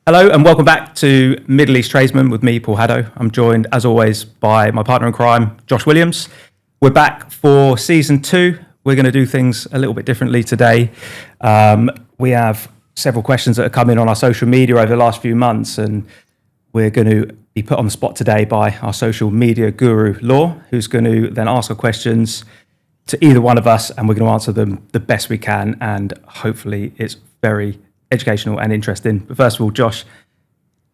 Hello and welcome back to Middle East Tradesman with me, Paul Haddo. I'm joined, as always, by my partner in crime, Josh Williams. We're back for season 2. We're going to do things a little bit differently today. We have several questions that have come in on our social media over the last few months, and we're going to be put on the spot today by our social media guru, Law, who's going to then ask our questions to either one of us, and we're going to answer them the best we can, and hopefully it's very educational and interesting. But first of all, Josh,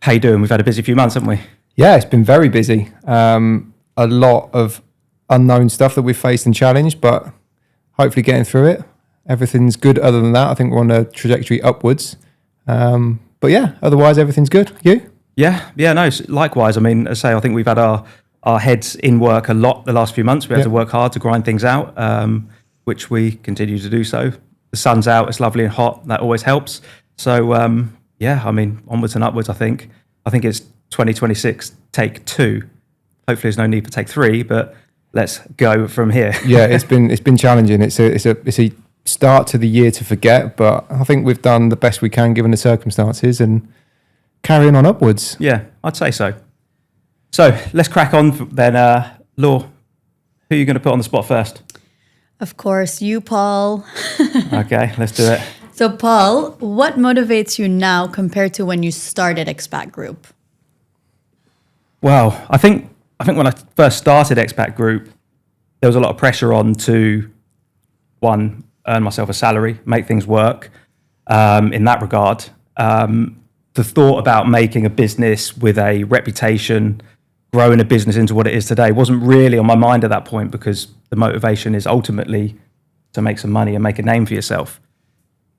how you doing? We've had a busy few months, haven't we? Yeah, it's been very busy. A lot of unknown stuff that we've faced and challenged, but hopefully getting through it. Everything's good other than that. I think we're on a trajectory upwards. But yeah, otherwise everything's good. You? Yeah, no, likewise. I mean, as I say, I think we've had our heads in work a lot the last few months. We had to work hard to grind things out, which we continue to do so. The sun's out, it's lovely and hot. That always helps. So, I mean, onwards and upwards, I think. I think it's 2026, take 2. Hopefully there's no need for take 3, but let's go from here. Yeah, it's been challenging. It's a start to the year to forget, but I think we've done the best we can given the circumstances and carrying on upwards. Yeah, I'd say so. So let's crack on then. Law, who are you going to put on the spot first? Of course, you, Paul. Okay, let's do it. So, Paul, what motivates you now compared to when you started Expat Group? Well, I think when I first started Expat Group, there was a lot of pressure on to, one, earn myself a salary, make things work. In that regard, the thought about making a business with a reputation, growing a business into what it is today, wasn't really on my mind at that point, because the motivation is ultimately to make some money and make a name for yourself.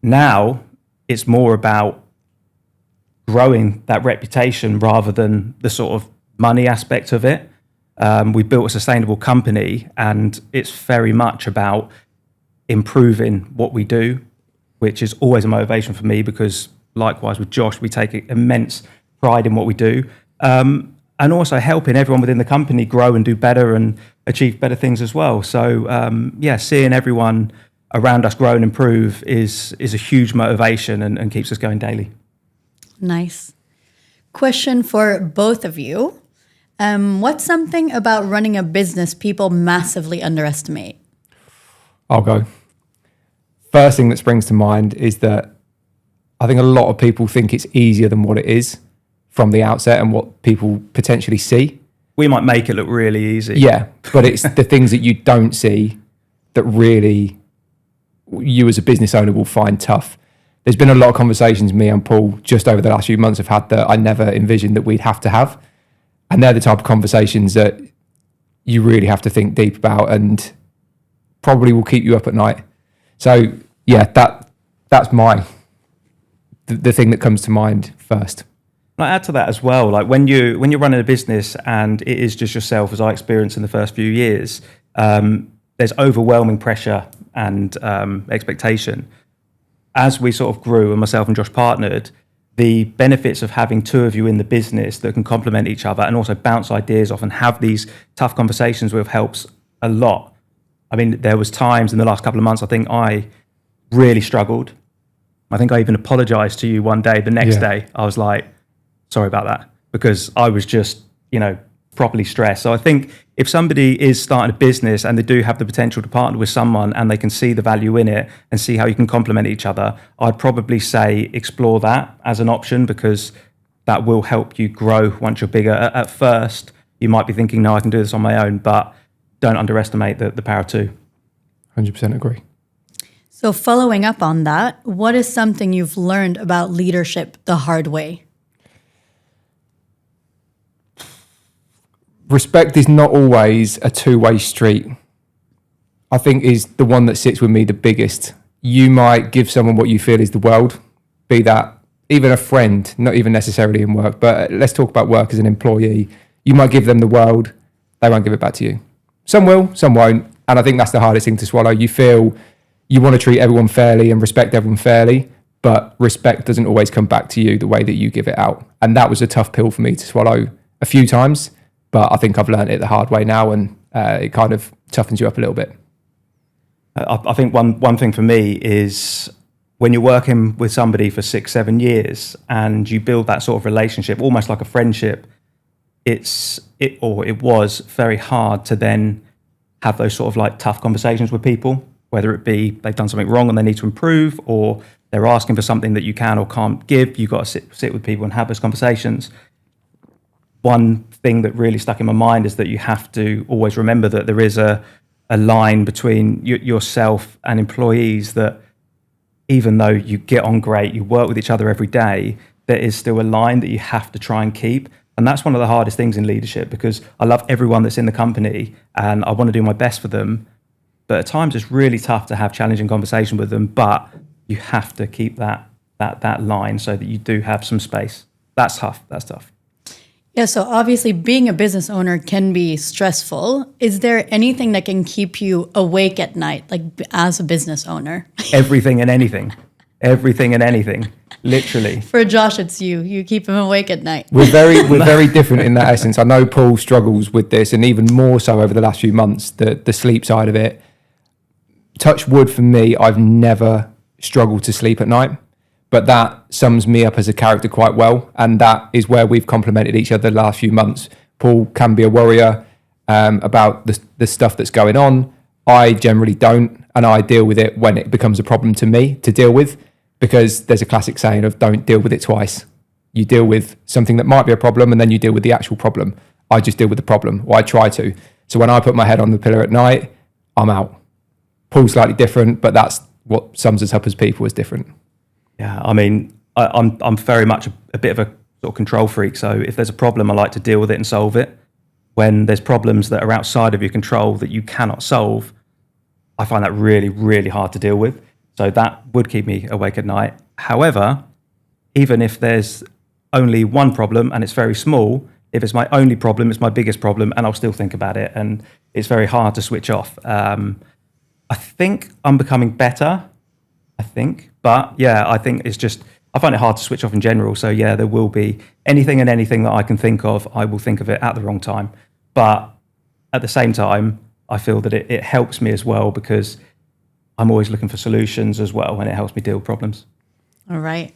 Now it's more about growing that reputation rather than the sort of money aspect of it. We built a sustainable company, and it's very much about improving what we do, which is always a motivation for me, because likewise with Josh, we take immense pride in what we do. And also helping everyone within the company grow and do better and achieve better things as well. So seeing everyone around us grow and improve is a huge motivation and keeps us going daily. Nice. Question for both of you. What's something about running a business people massively underestimate? I'll go. First thing that springs to mind is that I think a lot of people think it's easier than what it is from the outset and what people potentially see. We might make it look really easy. Yeah, but it's the things that you don't see that really you as a business owner will find tough. There's been a lot of conversations me and Paul just over the last few months have had that I never envisioned that we'd have to have. And they're the type of conversations that you really have to think deep about and probably will keep you up at night. So yeah, that's the thing that comes to mind first. I add to that as well, like when you're running a business and it is just yourself, as I experienced in the first few years, there's overwhelming pressure and expectation. As we sort of grew and myself and Josh partnered, the benefits of having 2 of you in the business that can complement each other and also bounce ideas off and have these tough conversations with helps a lot. I mean, there was times in the last couple of months, I think I really struggled. I think I even apologized to you one day. The next day, I was like, sorry about that, because I was just, properly stressed. So I think if somebody is starting a business and they do have the potential to partner with someone and they can see the value in it and see how you can complement each other, I'd probably say explore that as an option, because that will help you grow once you're bigger. At first, you might be thinking, no, I can do this on my own, but don't underestimate the power of 2. 100% agree. So following up on that, what is something you've learned about leadership the hard way? Respect is not always a two-way street. I think is the one that sits with me the biggest. You might give someone what you feel is the world, be that even a friend, not even necessarily in work, but let's talk about work as an employee. You might give them the world, they won't give it back to you. Some will, some won't. And I think that's the hardest thing to swallow. You feel you want to treat everyone fairly and respect everyone fairly, but respect doesn't always come back to you the way that you give it out. And that was a tough pill for me to swallow a few times, but I think I've learned it the hard way now, and it kind of toughens you up a little bit. I think one thing for me is when you're working with somebody for 6-7 years and you build that sort of relationship, almost like a friendship, it was very hard to then have those sort of like tough conversations with people, whether it be they've done something wrong and they need to improve, or they're asking for something that you can or can't give. You've got to sit with people and have those conversations. One thing that really stuck in my mind is that you have to always remember that there is a line between yourself and employees, that even though you get on great, you work with each other every day, there is still a line that you have to try and keep. And that's one of the hardest things in leadership, because I love everyone that's in the company and I want to do my best for them. But at times it's really tough to have challenging conversation with them, but you have to keep that line so that you do have some space. That's tough. Yeah, so obviously being a business owner can be stressful. Is there anything that can keep you awake at night, like as a business owner? Everything and anything. Literally. For Josh, it's you. You keep him awake at night. We're very different in that essence. I know Paul struggles with this, and even more so over the last few months, the sleep side of it. Touch wood for me, I've never struggled to sleep at night, but that sums me up as a character quite well, and that is where we've complemented each other the last few months. Paul can be a worrier about the stuff that's going on. I generally don't, and I deal with it when it becomes a problem to me to deal with, because there's a classic saying of don't deal with it twice. You deal with something that might be a problem and then you deal with the actual problem. I just deal with the problem, or I try to. So when I put my head on the pillow at night, I'm out. Paul's slightly different, but that's what sums us up as people, is different. Yeah, I mean, I'm very much a bit of a sort of control freak. So if there's a problem, I like to deal with it and solve it. When there's problems that are outside of your control that you cannot solve, I find that really, really hard to deal with. So that would keep me awake at night. However, even if there's only one problem and it's very small, if it's my only problem, it's my biggest problem, and I'll still think about it. And it's very hard to switch off. I think I'm becoming better, But yeah, I think it's just, I find it hard to switch off in general. So yeah, there will be anything and anything that I can think of, I will think of it at the wrong time. But at the same time, I feel that it helps me as well, because I'm always looking for solutions as well, and it helps me deal with problems. All right.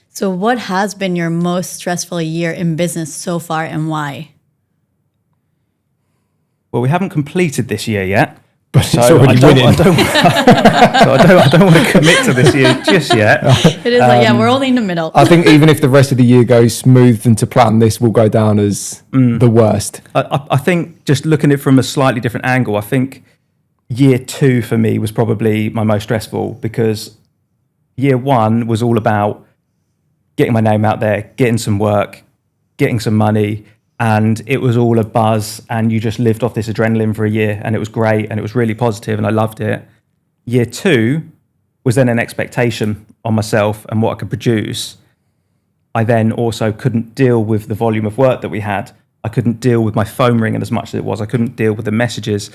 So what has been your most stressful year in business so far, and why? Well, we haven't completed this year yet. But So it's already winning. I don't want to commit to this year just yet. It is like, we're only in the middle. I think even if the rest of the year goes smooth and to plan, this will go down as the worst. I think just looking at it from a slightly different angle, I think year 2 for me was probably my most stressful, because year 1 was all about getting my name out there, getting some work, getting some money, and it was all a buzz, and you just lived off this adrenaline for a year, and it was great, and it was really positive, and I loved it. Year 2 was then an expectation on myself and what I could produce. I then also couldn't deal with the volume of work that we had. I couldn't deal with my phone ringing as much as it was. I couldn't deal with the messages.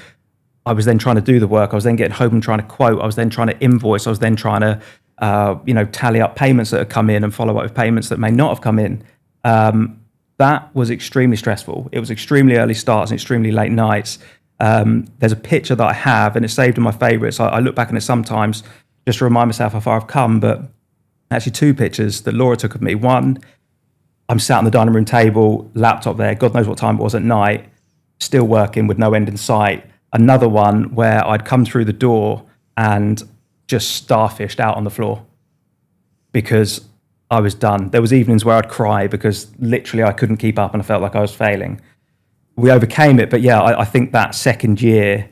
I was then trying to do the work. I was then getting home and trying to quote. I was then trying to invoice. I was then trying to, tally up payments that had come in and follow up with payments that may not have come in. That was extremely stressful. It was extremely early starts and extremely late nights. There's a picture that I have, and it's saved in my favorites. I look back on it sometimes just to remind myself how far I've come, but actually 2 pictures that Laura took of me. One, I'm sat on the dining room table, laptop there, God knows what time it was at night, still working with no end in sight. Another one where I'd come through the door and just starfished out on the floor because I was done. There was evenings where I'd cry because literally I couldn't keep up and I felt like I was failing. We overcame it, but yeah, I think that second year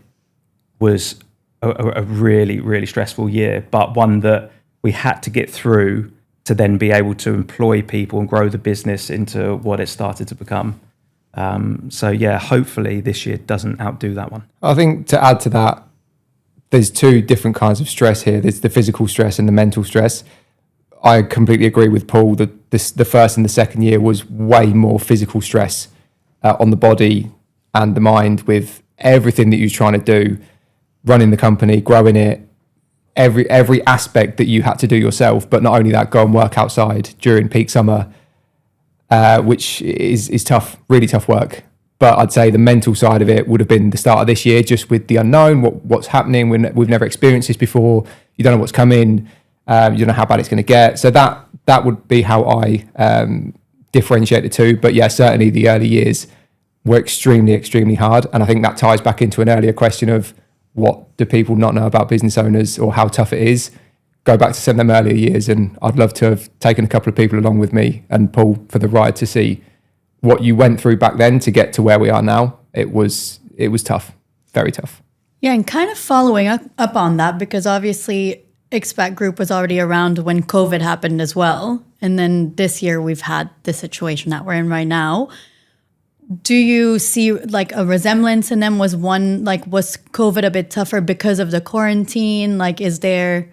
was a really, really stressful year, but one that we had to get through to then be able to employ people and grow the business into what it started to become. So yeah, hopefully this year doesn't outdo that one. I think to add to that, there's 2 different kinds of stress here. There's the physical stress and the mental stress. I completely agree with Paul that the first and the second year was way more physical stress on the body and the mind, with everything that you're trying to do, running the company, growing it, every aspect that you had to do yourself. But not only that, go and work outside during peak summer, which is tough, really tough work. But I'd say the mental side of it would have been the start of this year, just with the unknown, what's happening. We've never experienced this before. You don't know what's coming. You don't know how bad it's going to get. So that would be how I differentiate the two. But yeah, certainly the early years were extremely, extremely hard. And I think that ties back into an earlier question of what do people not know about business owners or how tough it is. Go back to some of them earlier years, and I'd love to have taken a couple of people along with me and Paul for the ride to see what you went through back then to get to where we are now. It was tough, very tough. Yeah, and kind of following up on that, because obviously Expat Group was already around when COVID happened as well. And then this year we've had the situation that we're in right now. Do you see like a resemblance in them? Was COVID a bit tougher because of the quarantine? Like, is there...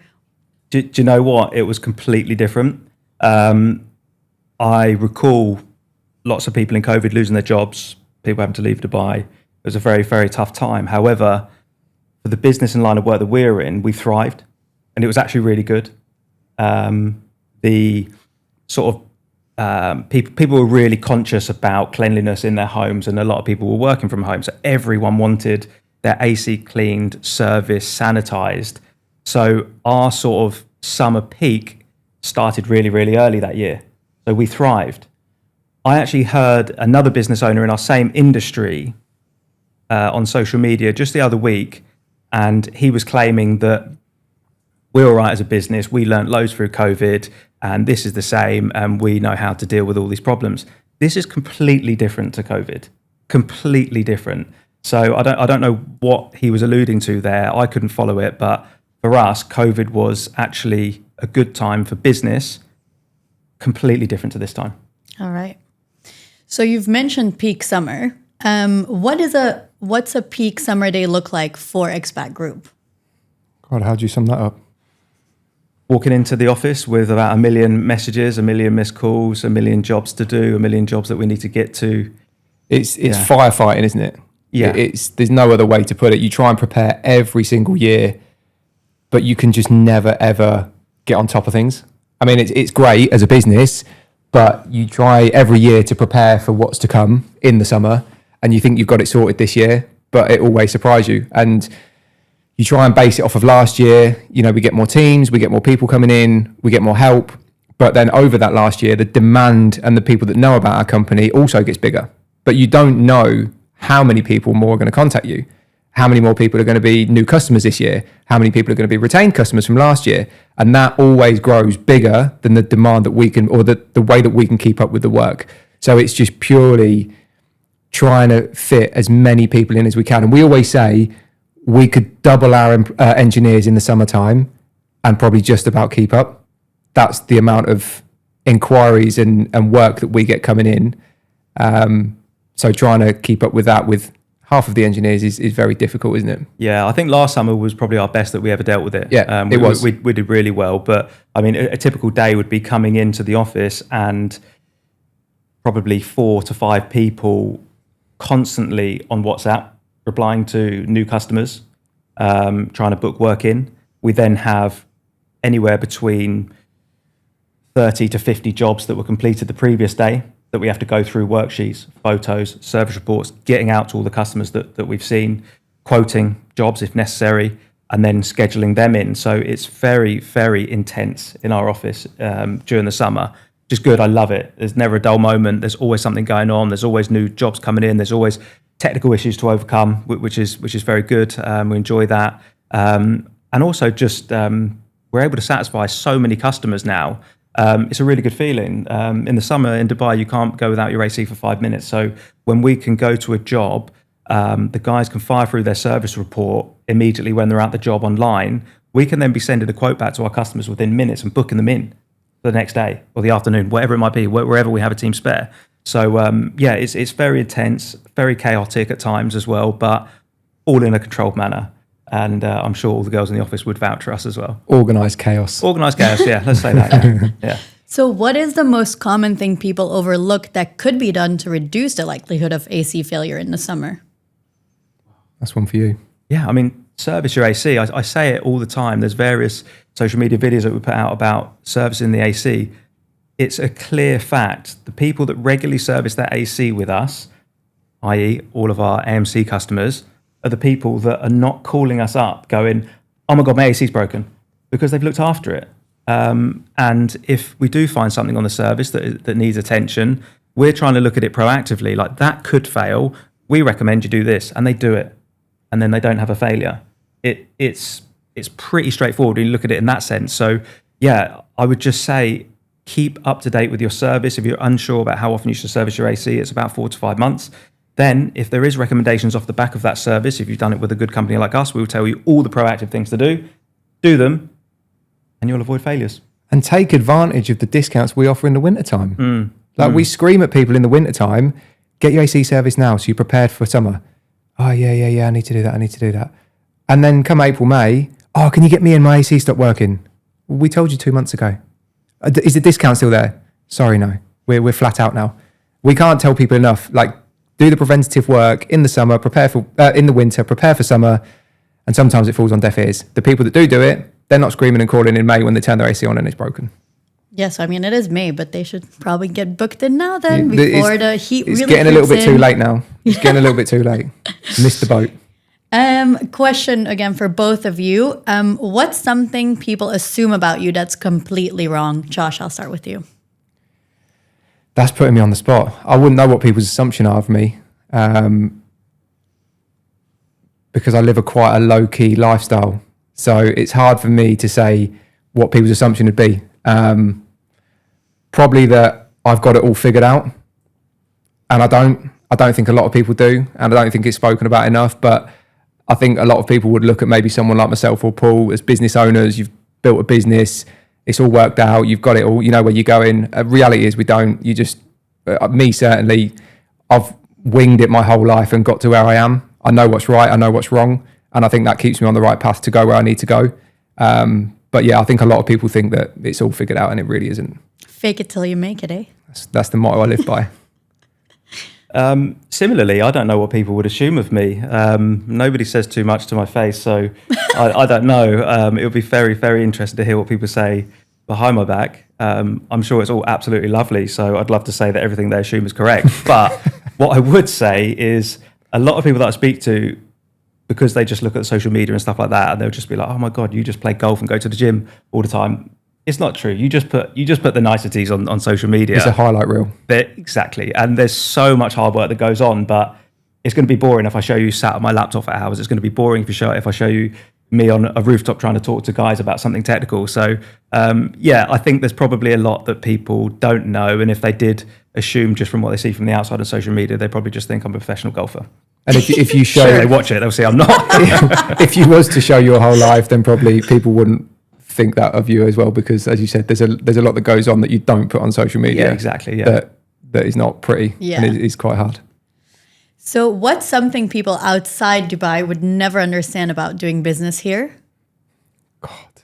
Do you know what? It was completely different. I recall lots of people in COVID losing their jobs, people having to leave Dubai. It was a very, very tough time. However, for the business and line of work that we're in, we thrived, and it was actually really good. The sort of people were really conscious about cleanliness in their homes, and a lot of people were working from home. So everyone wanted their AC cleaned, serviced, sanitized. So our sort of summer peak started really, really early that year. So we thrived. I actually heard another business owner in our same industry on social media just the other week, and he was claiming that we're all right as a business. We learnt loads through COVID, and this is the same, and we know how to deal with all these problems. This is completely different to COVID, completely different. So I don't know what he was alluding to there. I couldn't follow it, but for us, COVID was actually a good time for business, completely different to this time. All right. So you've mentioned peak summer. What's a peak summer day look like for Expat Group? God, how'd you sum that up? Walking into the office with about 1 million messages, 1 million missed calls, 1 million jobs to do, 1 million jobs that we need to get to. It's firefighting, isn't it? Yeah. There's no other way to put it. You try and prepare every single year, but you can just never, ever get on top of things. I mean, it's great as a business, but you try every year to prepare for what's to come in the summer, and you think you've got it sorted this year, but it always surprises you. And you try and base it off of last year. You know, we get more teams, we get more people coming in, we get more help. But then over that last year, the demand and the people that know about our company also gets bigger. But you don't know how many people more are going to contact you. How many more people are going to be new customers this year? How many people are going to be retained customers from last year? And that always grows bigger than the demand that we can, or the way that we can keep up with the work. So it's just purely trying to fit as many people in as we can. And we always say we could double our engineers in the summertime and probably just about keep up. That's the amount of inquiries and work that we get coming in. So trying to keep up with that with half of the engineers is very difficult, isn't it? Yeah, I think last summer was probably our best that we ever dealt with it. Yeah, it was. We did really well. But I mean, a typical day would be coming into the office and probably 4 to 5 people constantly on WhatsApp replying to new customers, trying to book work in. We then have anywhere between 30 to 50 jobs that were completed the previous day that we have to go through, worksheets, photos, service reports, getting out to all the customers that we've seen, quoting jobs if necessary, and then scheduling them in. So it's very, very intense in our office during the summer. Just good. I love it. There's never a dull moment. There's always something going on. There's always new jobs coming in. There's always technical issues to overcome, which is very good. We enjoy that. And also just we're able to satisfy so many customers now. It's a really good feeling. In the summer in Dubai, you can't go without your AC for 5 minutes. So when we can go to a job, the guys can fire through their service report immediately when they're at the job online. We can then be sending a quote back to our customers within minutes and booking them in the next day or the afternoon, whatever it might be, wherever we have a team spare. So yeah, it's very intense, very chaotic at times as well, but all in a controlled manner. And I'm sure all the girls in the office would vouch for us as well. Organised chaos. Organised chaos, yeah. Let's say that. Yeah. So what is the most common thing people overlook that could be done to reduce the likelihood of AC failure in the summer? That's one for you. Yeah, I mean, service your AC. I say it all the time. There's various social media videos that we put out about servicing the AC. It's a clear fact. The people that regularly service their AC with us, i.e. all of our AMC customers, are the people that are not calling us up going, oh my God, my AC's broken, because they've looked after it. And if we do find something on the service that needs attention, we're trying to look at it proactively. Like, that could fail. We recommend you do this, and they do it, and then they don't have a failure. It's pretty straightforward when you look at it in that sense. So yeah, I would just say keep up to date with your service. If you're unsure about how often you should service your AC, it's about 4 to 5 months. Then if there is recommendations off the back of that service, if you've done it with a good company like us, we will tell you all the proactive things to do them, and you'll avoid failures. And take advantage of the discounts we offer in the wintertime. We scream at people in the wintertime, get your AC service now so you're prepared for summer. Oh, yeah, I need to do that. And then come April, May, oh, can you get me and my AC stop working? We told you 2 months ago. Is the discount still there? Sorry, no. We're flat out now. We can't tell people enough. Like, do the preventative work in the summer, prepare for in the winter, prepare for summer, and sometimes it falls on deaf ears. The people that do it, they're not screaming and calling in May when they turn their AC on and it's broken. Yes, I mean, it is May, but they should probably get booked in now then before the heat really It's getting a little bit in. too late now. It's getting a little bit too late. Missed the boat. Question again for both of you. What's something people assume about you that's completely wrong? Josh, I'll start with you. That's putting me on the spot. I wouldn't know what people's assumption are of me because I live quite a low-key lifestyle. So it's hard for me to say what people's assumption would be. Probably that I've got it all figured out, and I don't think a lot of people do, and I don't think it's spoken about enough. But I think a lot of people would look at maybe someone like myself or Paul as business owners. You've built a business, it's all worked out, you've got it all, you know where you're going. Reality is we don't. You just, me certainly, I've winged it my whole life and got to where I am. I know what's right, I know what's wrong, and I think that keeps me on the right path to go where I need to go. But yeah, I think a lot of people think that it's all figured out, and it really isn't. Fake it till you make it, eh? That's the motto I live by. Similarly, I don't know what people would assume of me. Nobody says too much to my face, so I don't know. It would be very, very interesting to hear what people say behind my back. I'm sure it's all absolutely lovely, so I'd love to say that everything they assume is correct. But what I would say is a lot of people that I speak to, because they just look at social media and stuff like that, and they'll just be like, "Oh my God, you just play golf and go to the gym all the time." It's not true. You just put the niceties on social media. It's a highlight reel. Exactly. And there's so much hard work that goes on, but it's going to be boring if I show you sat on my laptop for hours. It's going to be boring if I show you me on a rooftop trying to talk to guys about something technical. So yeah, I think there's probably a lot that people don't know. And if they did assume just from what they see from the outside of social media, they probably just think I'm a professional golfer. And if you show... they watch it, they'll see I'm not. If you was to show your whole life, then probably people wouldn't think that of you as well, because as you said, there's a lot that goes on that you don't put on social media. Yeah, exactly. Yeah, that is not pretty. Yeah, and it is quite hard. So what's something people outside Dubai would never understand about doing business here? God,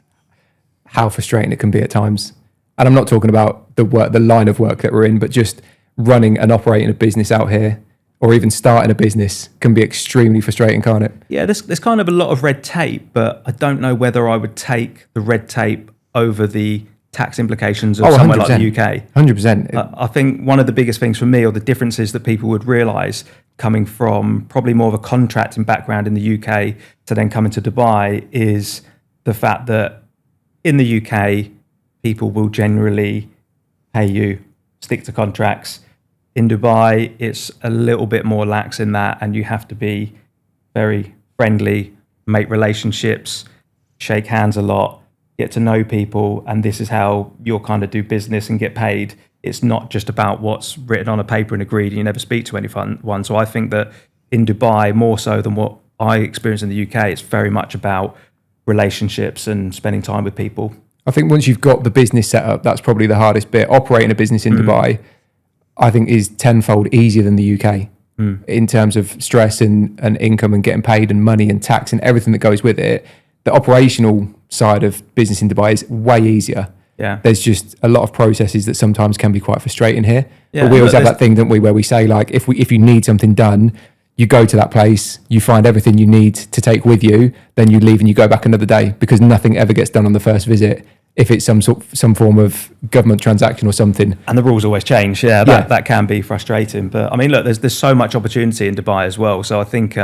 how frustrating it can be at times. And I'm not talking about the line of work that we're in, but just running and operating a business out here, or even starting a business, can be extremely frustrating, can't it? Yeah, there's kind of a lot of red tape, but I don't know whether I would take the red tape over the tax implications of somewhere like the UK. 100%. I think one of the biggest things for me, or the differences that people would realise coming from probably more of a contracting background in the UK to then coming to Dubai, is the fact that in the UK, people will generally pay you, stick to contracts. In Dubai, it's a little bit more lax in that, and you have to be very friendly, make relationships, shake hands a lot, get to know people, and this is how you'll kind of do business and get paid. It's not just about what's written on a paper and agreed, and you never speak to anyone. So I think that in Dubai, more so than what I experience in the UK, it's very much about relationships and spending time with people. I think once you've got the business set up, that's probably the hardest bit. Operating a business in Dubai, I think, is tenfold easier than the UK in terms of stress and income and getting paid and money and tax and everything that goes with it. The operational side of business in Dubai is way easier. Yeah. There's just a lot of processes that sometimes can be quite frustrating here. Yeah, but we always have that thing, don't we, where we say, like, if you need something done, you go to that place, you find everything you need to take with you, then you leave and you go back another day, because nothing ever gets done on the first visit if it's some form of government transaction or something. And the rules always change. Yeah, that can be frustrating. But I mean, look, there's so much opportunity in Dubai as well. So I think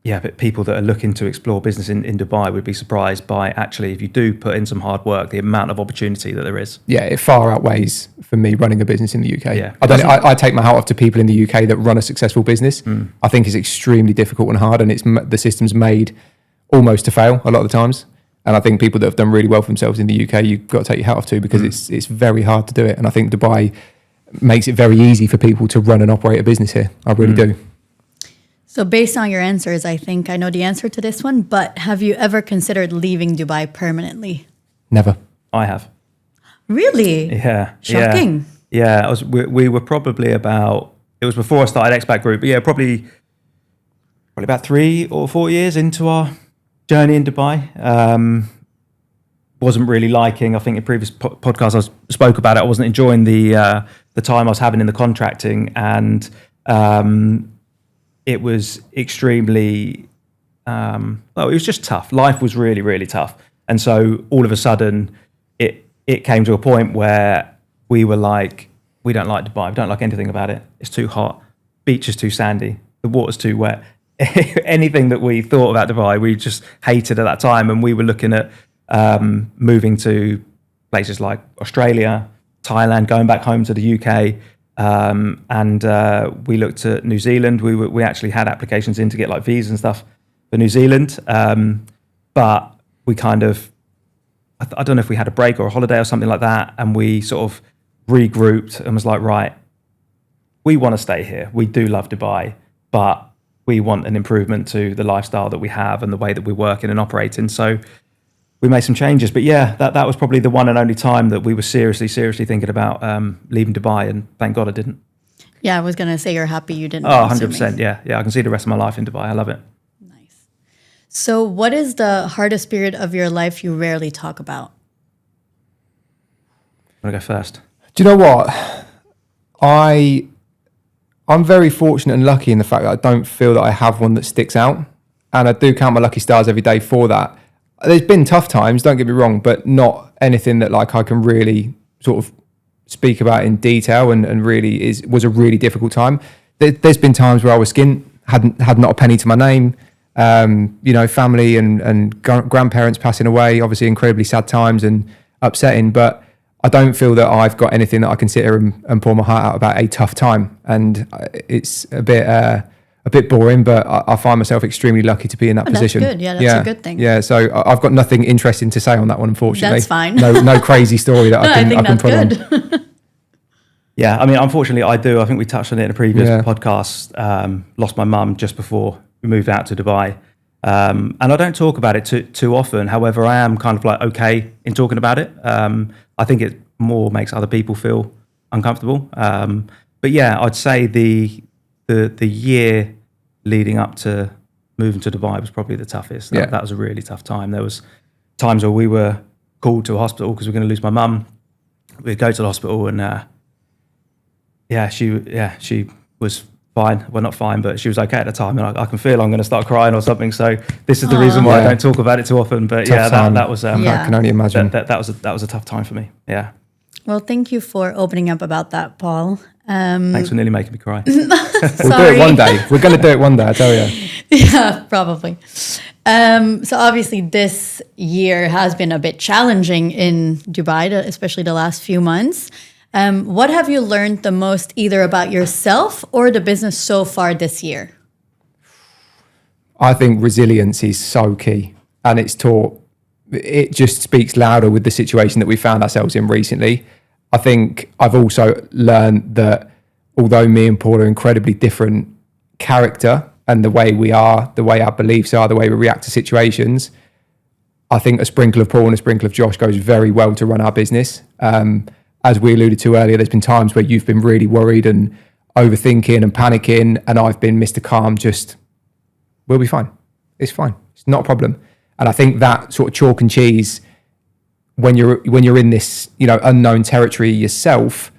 yeah, but people that are looking to explore business in Dubai would be surprised by actually, if you do put in some hard work, the amount of opportunity that there is. Yeah, it far outweighs for me running a business in the UK. Yeah. I take my hat off to people in the UK that run a successful business. I think it's extremely difficult and hard, and the system's made almost to fail a lot of the times. And I think people that have done really well for themselves in the UK, you've got to take your hat off to, because it's very hard to do it. And I think Dubai makes it very easy for people to run and operate a business here. I really do. So based on your answers, I think I know the answer to this one, but have you ever considered leaving Dubai permanently? Never. I have. Really? Yeah. Shocking. Yeah. We were probably about, it was before I started Expat Group, but yeah, probably about 3 or 4 years into our journey in Dubai. Wasn't really liking, I think in previous podcasts I spoke about it, I wasn't enjoying the time I was having in the contracting, and it was extremely, it was just tough. Life was really, really tough. And so all of a sudden it came to a point where we were like, we don't like Dubai. We don't like anything about it. It's too hot. Beach is too sandy. The water's too wet. Anything that we thought about Dubai, we just hated at that time. And we were looking at moving to places like Australia, Thailand, going back home to the UK. And we looked at New Zealand. We actually had applications in to get like visas and stuff for New Zealand. But we kind of, I don't know if we had a break or a holiday or something like that. And we sort of regrouped and was like, right, we want to stay here. We do love Dubai, but we want an improvement to the lifestyle that we have and the way that we're working and operating. So we made some changes. But yeah, that was probably the one and only time that we were seriously thinking about leaving Dubai. And thank God I didn't. Yeah, I was going to say you're happy you didn't. Oh, 100%. Yeah. I can see the rest of my life in Dubai. I love it. Nice. So what is the hardest period of your life you rarely talk about? I'm going to go first. Do you know what? I'm very fortunate and lucky in the fact that I don't feel that I have one that sticks out. And I do count my lucky stars every day for that. There's been tough times, don't get me wrong, but not anything that like I can really sort of speak about in detail and really was a really difficult time. There's been times where I was skint, had not a penny to my name, family and grandparents passing away, obviously incredibly sad times and upsetting, but I don't feel that I've got anything that I can sit here and pour my heart out about a tough time. And it's a bit boring, but I find myself extremely lucky to be in that position. That's good. Yeah, that's a good thing. Yeah, so I've got nothing interesting to say on that one, unfortunately. That's fine. No crazy story that I can put on. Yeah, I mean, unfortunately, I do. I think we touched on it in a previous podcast. Lost my mum just before we moved out to Dubai. And I don't talk about it too often. However, I am kind of like okay in talking about it. I think it more makes other people feel uncomfortable. But yeah, I'd say the year leading up to moving to Dubai was probably the toughest. That was a really tough time. There was times where we were called to a hospital because we were going to lose my mum. We'd go to the hospital and she was fine. Well, not fine, but she was okay at the time. And I can feel I'm going to start crying or something. So this is the reason why I don't talk about it too often. But tough that was. I can only imagine. That was a tough time for me. Yeah. Well, thank you for opening up about that, Paul. Thanks for nearly making me cry. We'll do it one day. We're going to do it one day, I tell you. Yeah, probably. So obviously this year has been a bit challenging in Dubai, especially the last few months. What have you learned the most either about yourself or the business so far this year? I think resilience is so key, and it just speaks louder with the situation that we found ourselves in recently. I think I've also learned that although me and Paul are incredibly different character and the way we are, the way our beliefs are, the way we react to situations, I think a sprinkle of Paul and a sprinkle of Josh goes very well to run our business. As we alluded to earlier, there's been times where you've been really worried and overthinking and panicking, and I've been Mr. Calm, we'll be fine. It's fine. It's not a problem. And I think that sort of chalk and cheese, when you're in this, unknown territory yourself,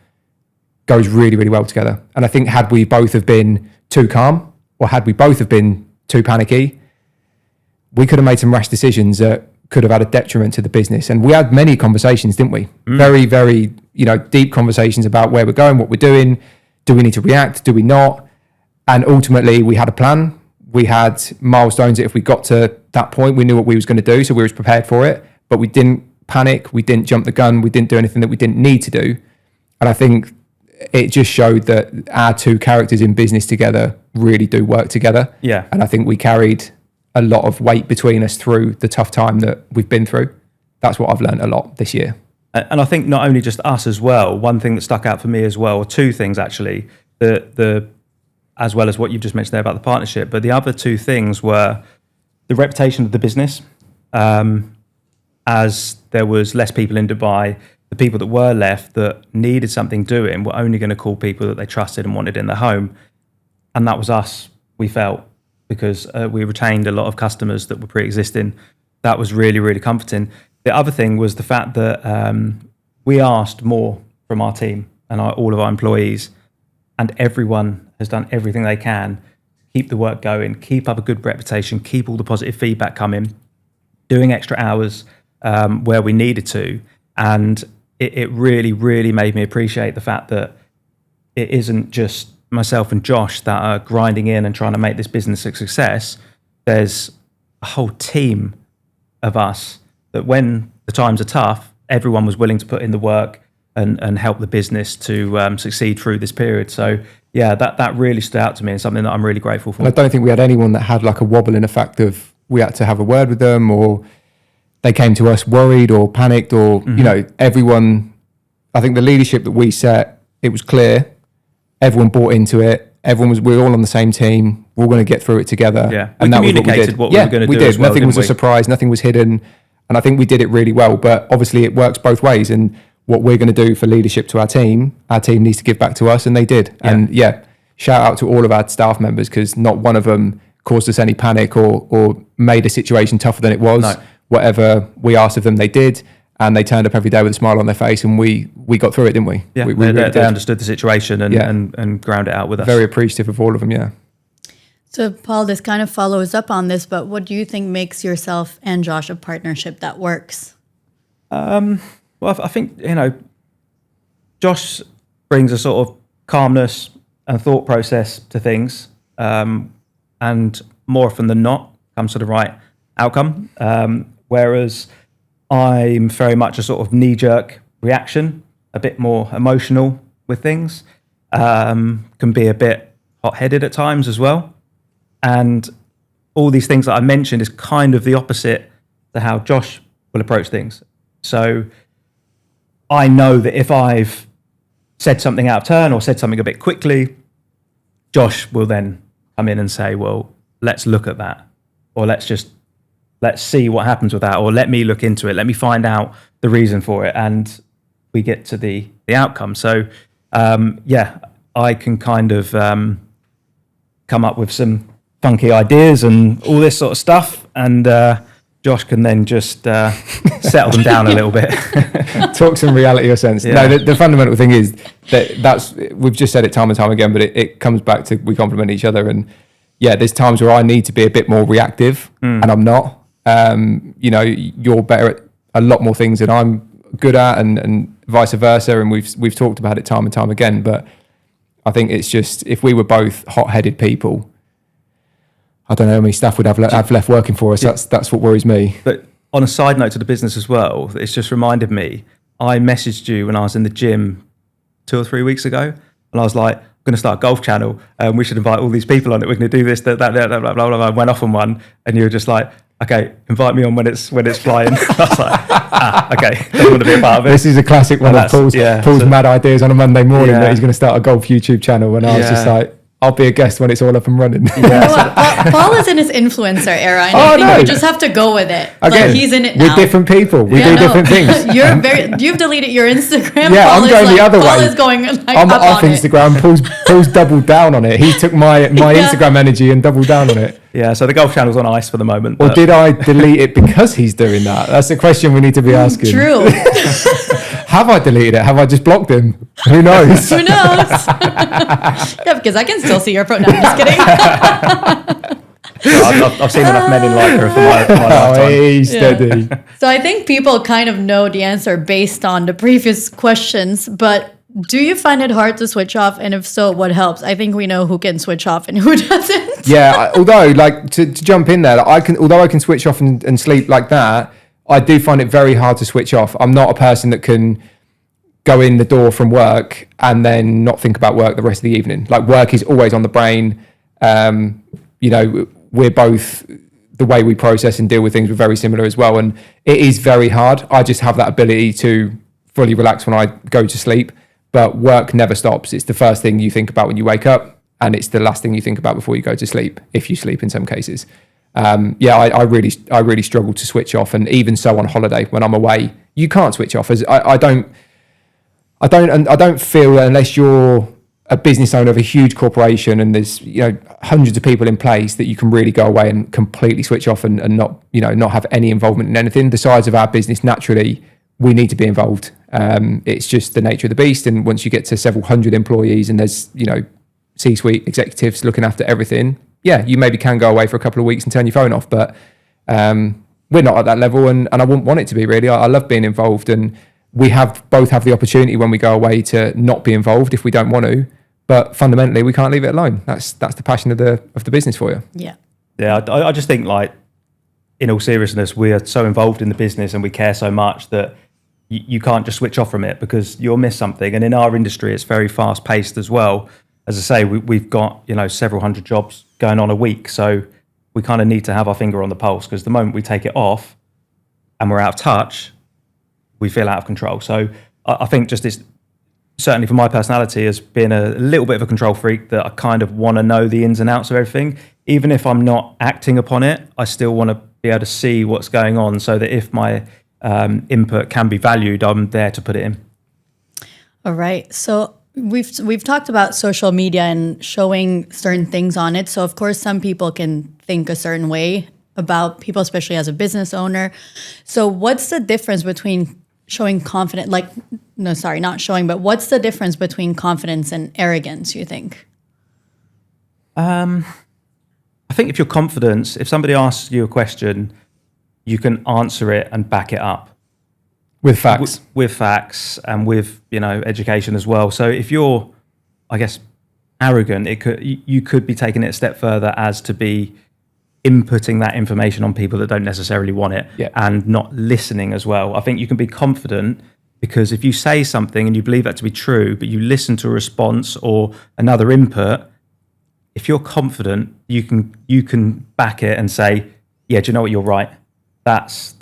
goes really, really well together. And I think had we both have been too calm, or had we both have been too panicky, we could have made some rash decisions that could have had a detriment to the business. And we had many conversations, didn't we? Very, very, deep conversations about where we're going, what we're doing. Do we need to react? Do we not? And ultimately we had a plan. We had milestones that if we got to that point, we knew what we was going to do, so we was prepared for it. But we didn't panic, we didn't jump the gun, we didn't do anything that we didn't need to do. And I think it just showed that our two characters in business together really do work together. Yeah. And I think we carried a lot of weight between us through the tough time that we've been through. That's what I've learned a lot this year. And I think not only just us as well, one thing that stuck out for me as well, or two things actually, the as well as what you've just mentioned there about the partnership, but the other two things were the reputation of the business. As there was less people in Dubai, the people that were left that needed something doing were only going to call people that they trusted and wanted in their home. And that was us, we felt, because we retained a lot of customers that were pre-existing. That was really, really comforting. The other thing was the fact that we asked more from our team and all of our employees, and everyone has done everything they can to keep the work going, keep up a good reputation, keep all the positive feedback coming, doing extra hours where we needed to. And it really, really made me appreciate the fact that it isn't just myself and Josh that are grinding in and trying to make this business a success. There's a whole team of us that when the times are tough, everyone was willing to put in the work and help the business to succeed through this period. So yeah, that really stood out to me and something that I'm really grateful for. And I don't think we had anyone that had like a wobble in the fact of we had to have a word with them, or they came to us worried or panicked, or, you know, everyone, I think the leadership that we set, it was clear. Everyone bought into it. We were all on the same team. We're all going to get through it together. Yeah. And we that was communicated what we were going to do. We did. As well, nothing was a didn't we? surprise. Nothing was hidden. And I think we did it really well. But obviously it works both ways. And what we're going to do for leadership to our team needs to give back to us. And they did. Yeah. And yeah, shout out to all of our staff members, because not one of them caused us any panic or made a situation tougher than it was. No. Whatever we asked of them, they did. And they turned up every day with a smile on their face, and we got through it, didn't we? Yeah, we they really did. understood the situation and ground it out with us. Very appreciative of all of them, yeah. So, Paul, this kind of follows up on this, but what do you think makes yourself and Josh a partnership that works? Well, I think, Josh brings a sort of calmness and thought process to things, and more often than not comes to the right outcome. Whereas I'm very much a sort of knee-jerk reaction, a bit more emotional with things, can be a bit hot-headed at times as well. And all these things that I mentioned is kind of the opposite to how Josh will approach things. So I know that if I've said something out of turn or said something a bit quickly, Josh will then come in and say, well, let's look at that, or let's see what happens with that, or let me look into it. Let me find out the reason for it. And we get to the outcome. So, I can kind of come up with some funky ideas and all this sort of stuff. And Josh can then just settle them down a little bit. Talk some reality or sense. Yeah. No, the fundamental thing is that's we've just said it time and time again, but it comes back to we complement each other. And yeah, there's times where I need to be a bit more reactive and I'm not. You're better at a lot more things than I'm good at, and vice versa. And we've talked about it time and time again. But I think it's just, if we were both hot-headed people, I don't know how many staff would have left working for us. That's what worries me. But on a side note to the business as well, it's just reminded me, I messaged you when I was in the gym 2 or 3 weeks ago, and I was like, I'm going to start a golf channel, and we should invite all these people on it. We're going to do this, that, blah, blah, blah, blah, blah. I went off on one, and you were just like, okay, invite me on when it's flying. I was like, okay, don't want to be a part of it. This is a classic one of Paul's mad ideas on a Monday morning that he's going to start a golf YouTube channel, and I was just like, I'll be a guest when it's all up and running. You know what? Paul is in his influencer era, and I think we just have to go with it. Again, like, he's in it now. We're different people. We do different things. You've deleted your Instagram. Yeah, Paul I'm going the other Paul way. is going I'm up off on Instagram. Paul's doubled down on it. He took my Instagram energy and doubled down on it. Yeah, so the golf channel's on ice for the moment. Or did I delete it because he's doing that? That's the question we need to be asking. True. Have I deleted it? Have I just blocked him? Who knows? Who knows? Yeah, because I can still see your profile. No, I'm just kidding. I've seen enough men in Lycra for my lifetime. Hey, steady. So I think people kind of know the answer based on the previous questions, but Do you find it hard to switch off? And if so, what helps? I think we know who can switch off and who doesn't. Yeah, although like to jump in there, I can switch off and sleep like that. I do find it very hard to switch off. I'm not a person that can go in the door from work and then not think about work the rest of the evening. Like work is always on the brain. You know, we're both, the way we process and deal with things, we're very similar as well. And it is very hard. I just have that ability to fully relax when I go to sleep, but work never stops. It's the first thing you think about when you wake up, and it's the last thing you think about before you go to sleep, if you sleep in some cases. I really struggle to switch off. And even so on holiday, when I'm away, you can't switch off. As I don't feel that unless you're a business owner of a huge corporation and there's, you know, hundreds of people in place, that you can really go away and completely switch off and not, you know, not have any involvement in anything. The size of our business, naturally, we need to be involved. It's just the nature of the beast. And once you get to several hundred employees and there's, you know, C-suite executives looking after everything, yeah, you maybe can go away for a couple of weeks and turn your phone off. But we're not at that level, and I wouldn't want it to be, really. I love being involved, and we both have the opportunity when we go away to not be involved if we don't want to. But fundamentally, we can't leave it alone. That's the passion of the business for you. Yeah. Yeah, I just think, like, in all seriousness, we are so involved in the business and we care so much that you can't just switch off from it, because you'll miss something. And in our industry, it's very fast paced as well. As I say, we've got, you know, several hundred jobs going on a week. So we kind of need to have our finger on the pulse, because the moment we take it off and we're out of touch, we feel out of control. So I think just this, certainly for my personality, as being a little bit of a control freak, that I kind of want to know the ins and outs of everything. Even if I'm not acting upon it, I still want to be able to see what's going on, so that if my input can be valued, I'm there to put it in. All right. So we've talked about social media and showing certain things on it. So of course, some people can think a certain way about people, especially as a business owner. So what's the difference between showing confidence, what's the difference between confidence and arrogance, you think? I think if you're confident, if somebody asks you a question, you can answer it and back it up. With facts. With facts and with, you know, education as well. So if you're, I guess, arrogant, you could be taking it a step further as to be inputting that information on people that don't necessarily want it, and not listening as well. I think you can be confident because if you say something and you believe that to be true, but you listen to a response or another input, if you're confident, you can back it and say, yeah, do you know what, you're right. That's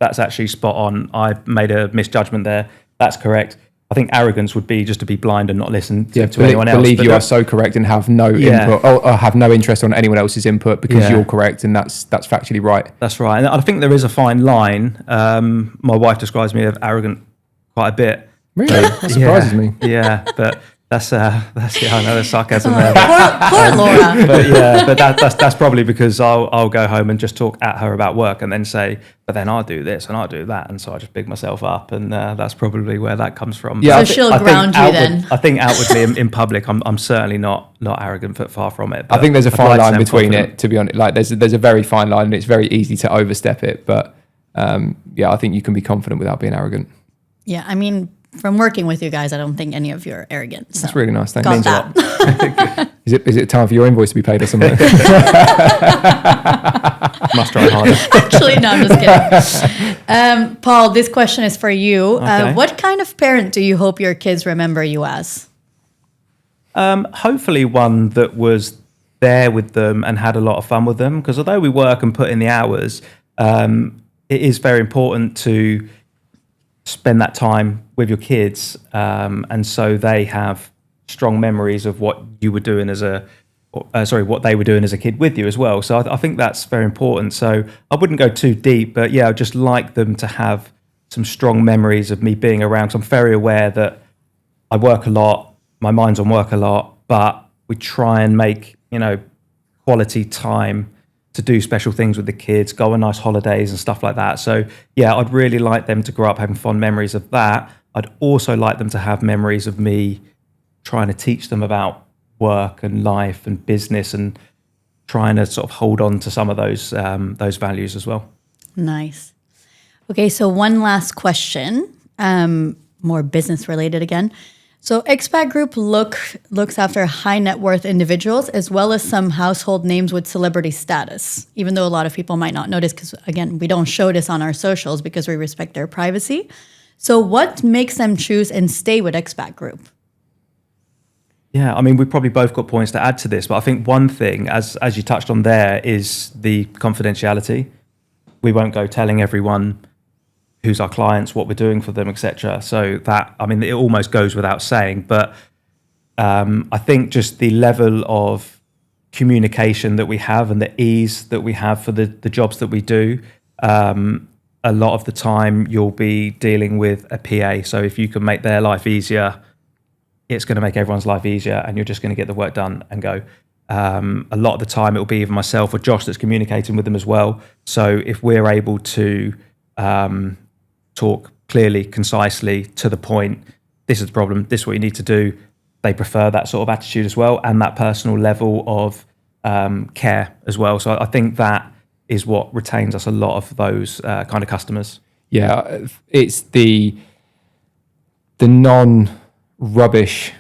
actually spot on. I made a misjudgment there. That's correct. I think arrogance would be just to be blind and not listen to anyone else. Believe you are so correct and have no input or have no interest on anyone else's input because you're correct and that's factually right. That's right. And I think there is a fine line. My wife describes me as arrogant quite a bit. Really? That surprises me. Yeah, but that's I know there's sarcasm there. Poor Laura. But that's probably because I'll go home and just talk at her about work and then say, but then I'll do this and I'll do that, and so I just big myself up, and that's probably where that comes from. Yeah, so she'll ground you then. I think outwardly in public, I'm certainly not arrogant, but far from it. I think there's a fine line between it, to be honest. Like there's a very fine line, and it's very easy to overstep it. But I think you can be confident without being arrogant. Yeah, I mean, from working with you guys, I don't think any of you are arrogant. So. That's really nice. Thank you. Got that. Is it time for your invoice to be paid or something? Must try harder. Actually, no, I'm just kidding. Paul, this question is for you. Okay. What kind of parent do you hope your kids remember you as? Hopefully one that was there with them and had a lot of fun with them. Because although we work and put in the hours, it is very important to spend that time with your kids, and so they have strong memories of what you were doing what they were doing as a kid with you as well. So I think that's very important. So I wouldn't go too deep, but yeah, I'd just like them to have some strong memories of me being around. So I'm very aware that I work a lot, my mind's on work a lot, but we try and make, quality time to do special things with the kids, go on nice holidays and stuff like that. So yeah, I'd really like them to grow up having fond memories of that. I'd also like them to have memories of me trying to teach them about work and life and business, and trying to sort of hold on to some of those values as well. Nice. Okay, so one last question, more business related again. So Expat Group looks after high net worth individuals as well as some household names with celebrity status, even though a lot of people might not notice because, again, we don't show this on our socials because we respect their privacy. So what makes them choose and stay with Expat Group? Yeah, I mean, we've probably both got points to add to this, but I think one thing, as you touched on there, is the confidentiality. We won't go telling everyone who's our clients, what we're doing for them, etc. So that, I mean, it almost goes without saying, but I think just the level of communication that we have and the ease that we have for the jobs that we do, a lot of the time you'll be dealing with a PA. So if you can make their life easier, it's going to make everyone's life easier and you're just going to get the work done and go. A lot of the time it'll be either myself or Josh that's communicating with them as well. So if we're able to talk clearly, concisely, to the point, this is the problem, this is what you need to do, they prefer that sort of attitude as well, and that personal level of care as well. So I think that is what retains us a lot of those kind of customers. Yeah, it's the non-rubbish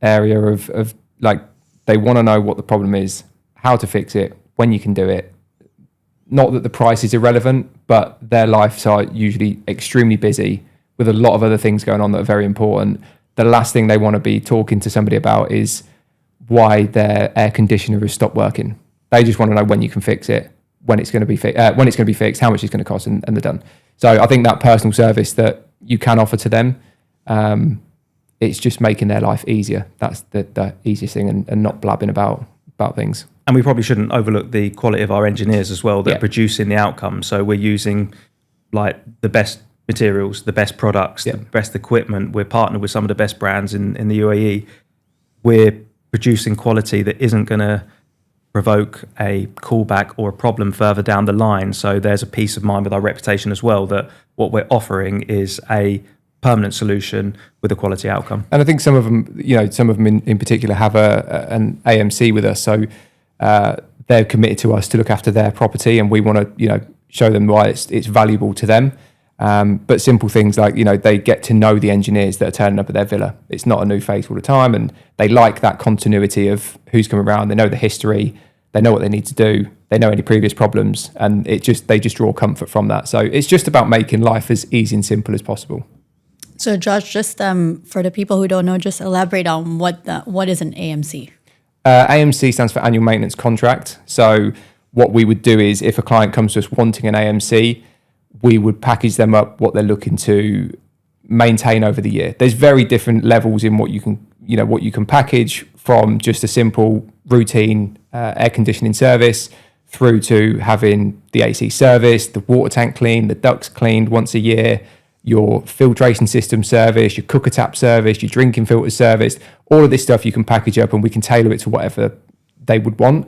area of like, they want to know what the problem is, how to fix it, when you can do it. Not that the price is irrelevant, but their lives are usually extremely busy with a lot of other things going on that are very important. The last thing they want to be talking to somebody about is why their air conditioner has stopped working. They just want to know when you can fix it, when it's going to be fixed, how much it's going to cost, and they're done. So I think that personal service that you can offer to them, it's just making their life easier. That's the easiest thing, and not blabbing about things. And we probably shouldn't overlook the quality of our engineers as well that are producing the outcome. So we're using like the best materials, the best products, the best equipment. We're partnered with some of the best brands in the UAE. We're producing quality that isn't going to provoke a callback or a problem further down the line. So there's a peace of mind with our reputation as well, that what we're offering is a permanent solution with a quality outcome. And I think some of them in particular have an AMC with us. So they're committed to us to look after their property, and we want to, show them why it's valuable to them. But simple things like, they get to know the engineers that are turning up at their villa. It's not a new face all the time, and they like that continuity of who's coming around. They know the history, they know what they need to do, they know any previous problems, and they just draw comfort from that. So it's just about making life as easy and simple as possible. So Josh, just for the people who don't know, just elaborate on what is an AMC. AMC stands for annual maintenance contract. So what we would do is, if a client comes to us wanting an AMC, we would package them up what they're looking to maintain over the year. There's very different levels in what you can package, from just a simple routine air conditioning service through to having the AC serviced, the water tank cleaned, the ducts cleaned once a year, your filtration system service, your cooker tap service, your drinking filters serviced. All of this stuff you can package up, and we can tailor it to whatever they would want.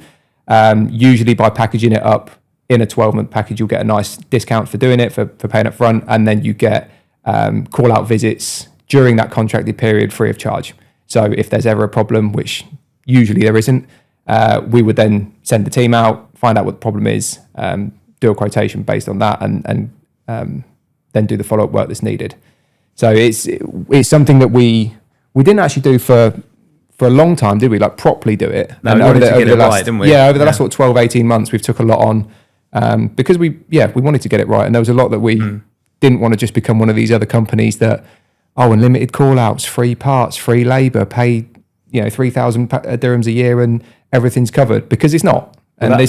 Usually by packaging it up in a 12-month package, you'll get a nice discount for doing it, for paying up front, and then you get call-out visits during that contracted period free of charge. So if there's ever a problem, which usually there isn't, we would then send the team out, find out what the problem is, do a quotation based on that, and then do the follow-up work that's needed. So it's something that we didn't actually do for a long time, did we? Like properly do it. No, we wanted to get it right, didn't we? Yeah, over the last 12, 18 months, we've took a lot on because we wanted to get it right. And there was a lot that we didn't want to just become one of these other companies that, unlimited call-outs, free parts, free labour, pay 3,000 dirhams a year and everything's covered, because it's not. And there's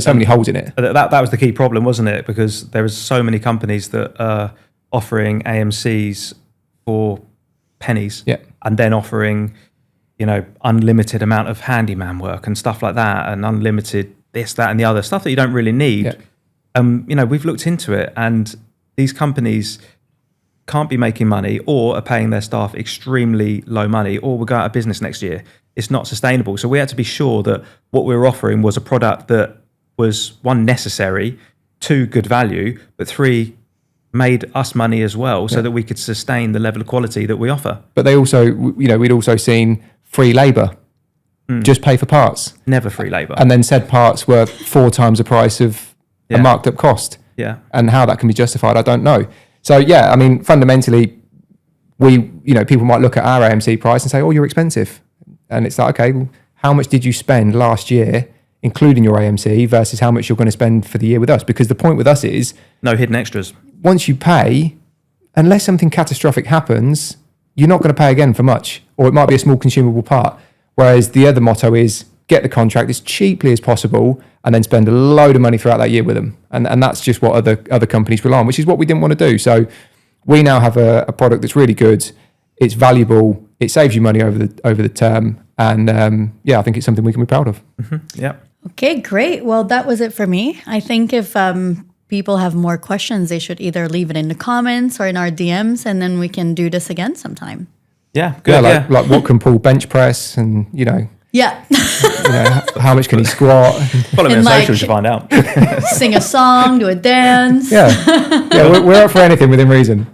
so many holes in it. That was the key problem, wasn't it? Because there was so many companies that are offering AMCs for pennies, and then offering, unlimited amount of handyman work and stuff like that, and unlimited this, that, and the other stuff that you don't really need. We've looked into it, and these companies can't be making money, or are paying their staff extremely low money, or will go out of business next year. It's not sustainable. So we had to be sure that what we were offering was a product that was, one, necessary, two, good value, but three, made us money as well, so that we could sustain the level of quality that we offer. But they also, we'd also seen free labour, just pay for parts. Never free labour. And then said parts were 4 times the price of a marked up cost. Yeah. And how that can be justified, I don't know. So fundamentally, we people might look at our AMC price and say, oh, you're expensive. And it's like, okay, well, how much did you spend last year, including your AMC, versus how much you're going to spend for the year with us? Because the point with us is no hidden extras. Once you pay, unless something catastrophic happens, you're not going to pay again for much, or it might be a small consumable part. Whereas the other motto is get the contract as cheaply as possible and then spend a load of money throughout that year with them. And that's just what other companies rely on, which is what we didn't want to do. So we now have a product that's really good. It's valuable. It saves you money over the term. And I think it's something we can be proud of. Mm-hmm. Yeah. Okay, great. Well, that was it for me. I think if people have more questions, they should either leave it in the comments or in our DMs, and then we can do this again sometime. Yeah, good. Like what can Paul bench press, and Yeah. how much can he squat? Follow me on And socials to find out. Sing a song, do a dance. Yeah, we're up for anything within reason.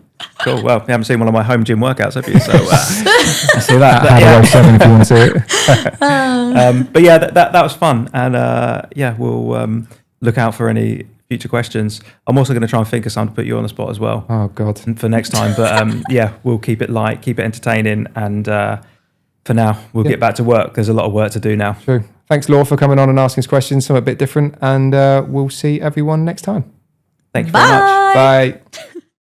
Cool. Well, you haven't seen one of my home gym workouts, have you? So I see that. Had a 7 if you want to see it. but yeah, that was fun, and we'll look out for any future questions. I'm also going to try and think of something to put you on the spot as well. Oh God, for next time. But we'll keep it light, keep it entertaining, and for now we'll get back to work. There's a lot of work to do now. True. Thanks, Laura, for coming on and asking us questions. Some a bit different, and we'll see everyone next time. Thank you very much. Bye.